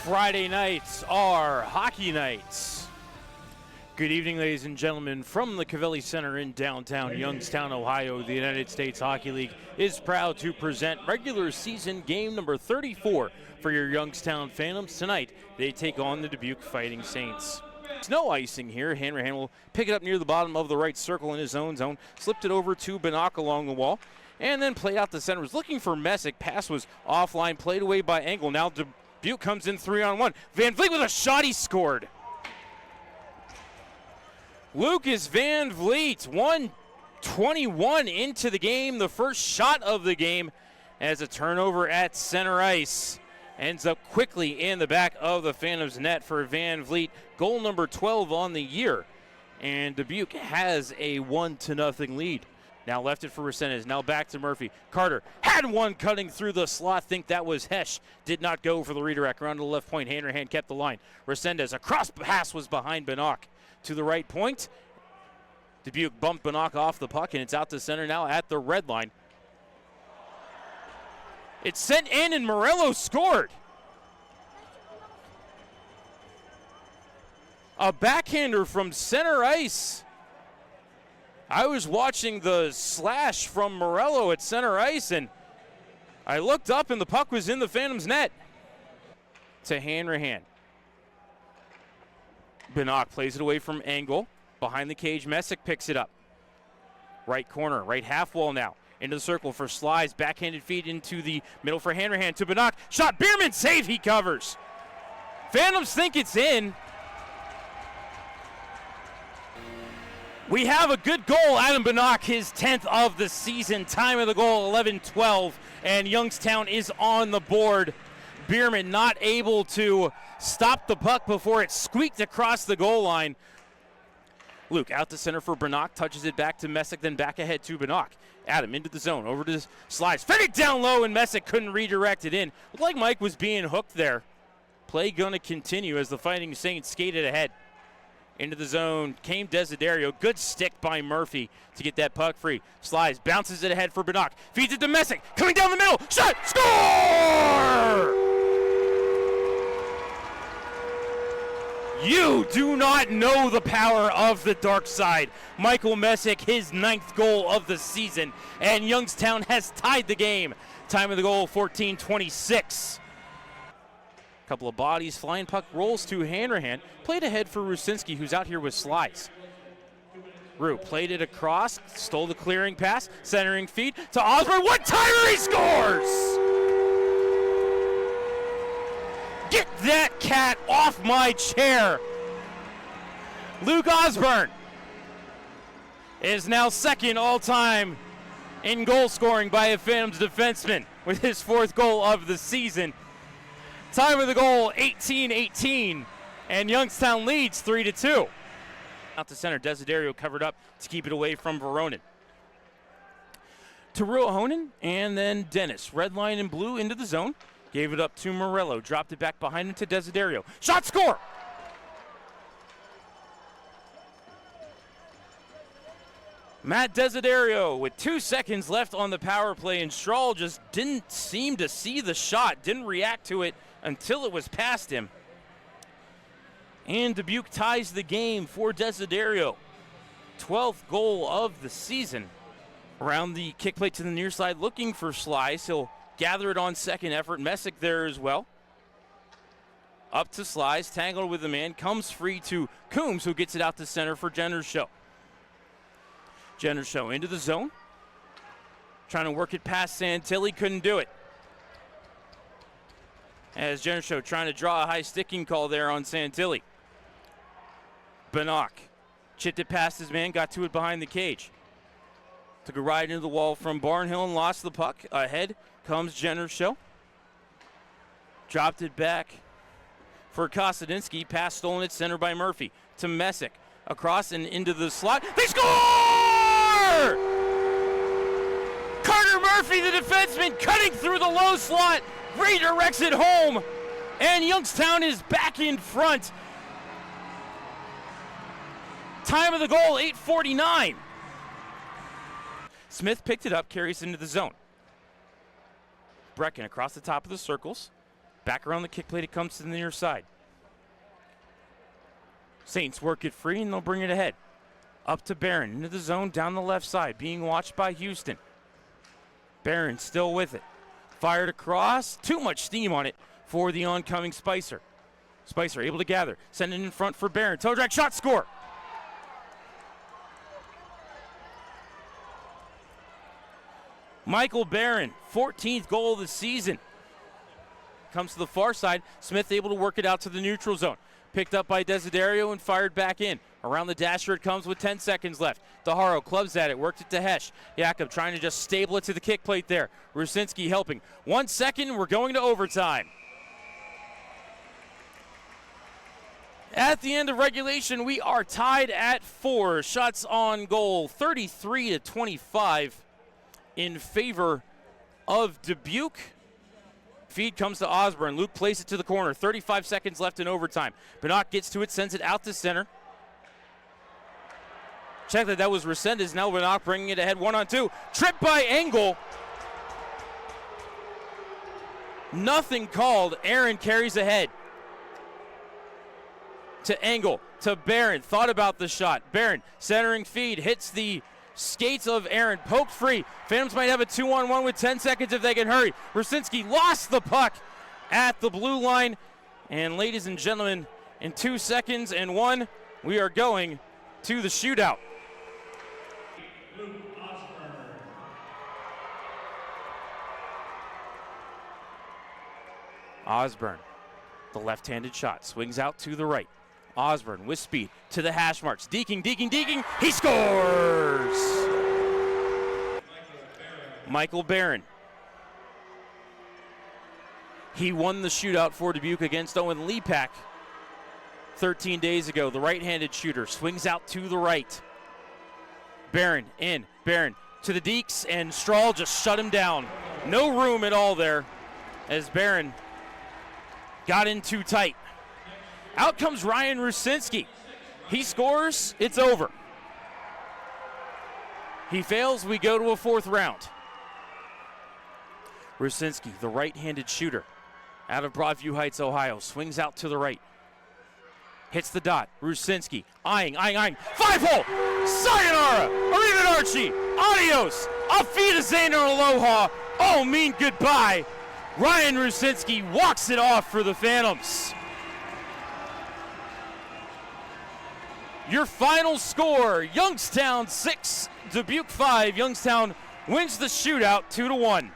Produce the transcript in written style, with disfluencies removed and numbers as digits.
Friday nights are hockey nights. Good evening, ladies and gentlemen, from the Covelli Center in downtown Youngstown, Ohio. The United States Hockey League is proud to present regular season game number 34 for your Youngstown Phantoms. Tonight, they take on the Dubuque Fighting Saints. Snow icing here. Hanrahan will pick it up near the bottom of the right circle in his own zone. Slipped it over to Bannock along the wall, and then played out the center. Was looking for Messick. Pass was offline, played away by Engel. Now Dubuque comes in 3-on-1. Van Vliet with a shot, he scored. Lucas Van Vliet, 1:21 into the game, the first shot of the game, as a turnover at center ice. Ends up quickly in the back of the Phantoms net for Van Vliet. Goal number 12 on the year. And Dubuque has a 1-0 lead. Now left it for Resendez. Now back to Murphy. Carter had one cutting through the slot. Think that was Hesh. Did not go for the redirect. Around to the left point. Hanrahan kept the line. Resendez, a cross pass was behind Bannock. To the right point. Dubuque bumped Bannock off the puck, and it's out to center now at the red line. It's sent in, and Morello scored. A backhander from center ice. I was watching the slash from Morello at center ice, and I looked up, and the puck was in the Phantoms net. To Hanrahan. Bannock plays it away from Engel. Behind the cage, Messick picks it up. Right corner, right half wall now. Into the circle for Slides. Backhanded feed into the middle for Hanrahan to Bannock. Shot, Bierman save, he covers. Phantoms think it's in. We have a good goal. Adam Bannock, his 10th of the season. Time of the goal, 11-12. And Youngstown is on the board. Bierman not able to stop the puck before it squeaked across the goal line. Luke out to center for Bannock, touches it back to Messick, then back ahead to Bannock. Adam into the zone, over to Slides. Fed it down low, and Messick couldn't redirect it in. Looked like Mike was being hooked there. Play going to continue as the Fighting Saints skated ahead. Into the zone came Desiderio. Good stick by Murphy to get that puck free. Slides, bounces it ahead for Bannock. Feeds it to Messick. Coming down the middle. Shot! Score! You do not know the power of the dark side. Michael Messick, his 9th goal of the season. And Youngstown has tied the game. Time of the goal, 14:26. Couple of bodies, flying puck rolls to Hanrahan. Played ahead for Rusinski, who's out here with Slides. Rue played it across, stole the clearing pass, centering feed to Osborne. One-timer, he scores! Get that cat off my chair! Luke Osborne is now second all-time in goal scoring by a Phantoms defenseman with his 4th goal of the season. Time of the goal, 18-18, and Youngstown leads 3-2. Out to center, Desiderio covered up to keep it away from Veronin. To Ruohonen, and then Dennis. Red line in blue into the zone. Gave it up to Morello, dropped it back behind him to Desiderio. Shot, score! Matt Desiderio with 2 seconds left on the power play, and Strahl just didn't seem to see the shot, didn't react to it until it was past him. And Dubuque ties the game for Desiderio. 12th goal of the season. Around the kick plate to the near side, looking for Slice. He'll gather it on second effort. Messick there as well. Up to Slice, tangled with the man, comes free to Coombs, who gets it out to center for Jennershow. Jennershow into the zone. Trying to work it past Santilli, couldn't do it. As Jennershow trying to draw a high sticking call there on Santilli. Bannock chipped it past his man, got to it behind the cage. Took a ride into the wall from Barnhill and lost the puck. Ahead comes Jennershow. Dropped it back for Kosadinsky. Pass stolen at center by Murphy to Messick. Across and into the slot. They score! Carter Murphy, the defenseman, cutting through the low slot, redirects it home, and Youngstown is back in front. Time of the goal, 8:49. Smith picked it up, carries into the zone. Brecken across the top of the circles. Back around the kick plate, it comes to the near side. Saints work it free, and they'll bring it ahead. Up to Barron, into the zone, down the left side, being watched by Houston. Barron still with it. Fired across, too much steam on it for the oncoming Spicer. Spicer able to gather, send it in front for Barron. Toe drag shot, score. Michael Barron, 14th goal of the season. Comes to the far side. Smith able to work it out to the neutral zone. Picked up by Desiderio and fired back in. Around the dasher it comes with 10 seconds left. Daharo clubs at it, worked it to Hesh. Jakob trying to just stable it to the kick plate there. Rusinski helping. 1 second, we're going to overtime. At the end of regulation, we are tied at 4. Shots on goal, 33-25 in favor of Dubuque. Feed comes to Osborne. Luke plays it to the corner. 35 seconds left in overtime. Benoit gets to it, sends it out to center. Check that was Resendez. Now Benoit bringing it ahead 1-on-2. Tripped by Engel. Nothing called. Aaron carries ahead. To Engel. To Barron. Thought about the shot. Barron centering feed. Hits the skates of Aaron, poked free. Phantoms might have a 2-on-1 with 10 seconds if they can hurry. Rusinski lost the puck at the blue line. And ladies and gentlemen, in 2 seconds and 1, we are going to the shootout. Osborne, the left-handed shot, swings out to the right. Osborne with speed to the hash marks. Deaking. He scores! Michael Barron. He won the shootout for Dubuque against Owen Lepak 13 days ago. The right-handed shooter swings out to the right. Barron in. Barron to the Deeks, and Strahl just shut him down. No room at all there as Barron got in too tight. Out comes Ryan Rusinski. He scores, it's over. He fails, we go to a 4th round. Rusinski, the right-handed shooter, out of Broadview Heights, Ohio, swings out to the right. Hits the dot. Rusinski, eyeing. 5-hole! Sayonara! Arrivederci! Adios! Auf Wiedersehen or aloha! Oh, mean goodbye! Ryan Rusinski walks it off for the Phantoms. Your final score, Youngstown 6, Dubuque 5. Youngstown wins the shootout 2-1.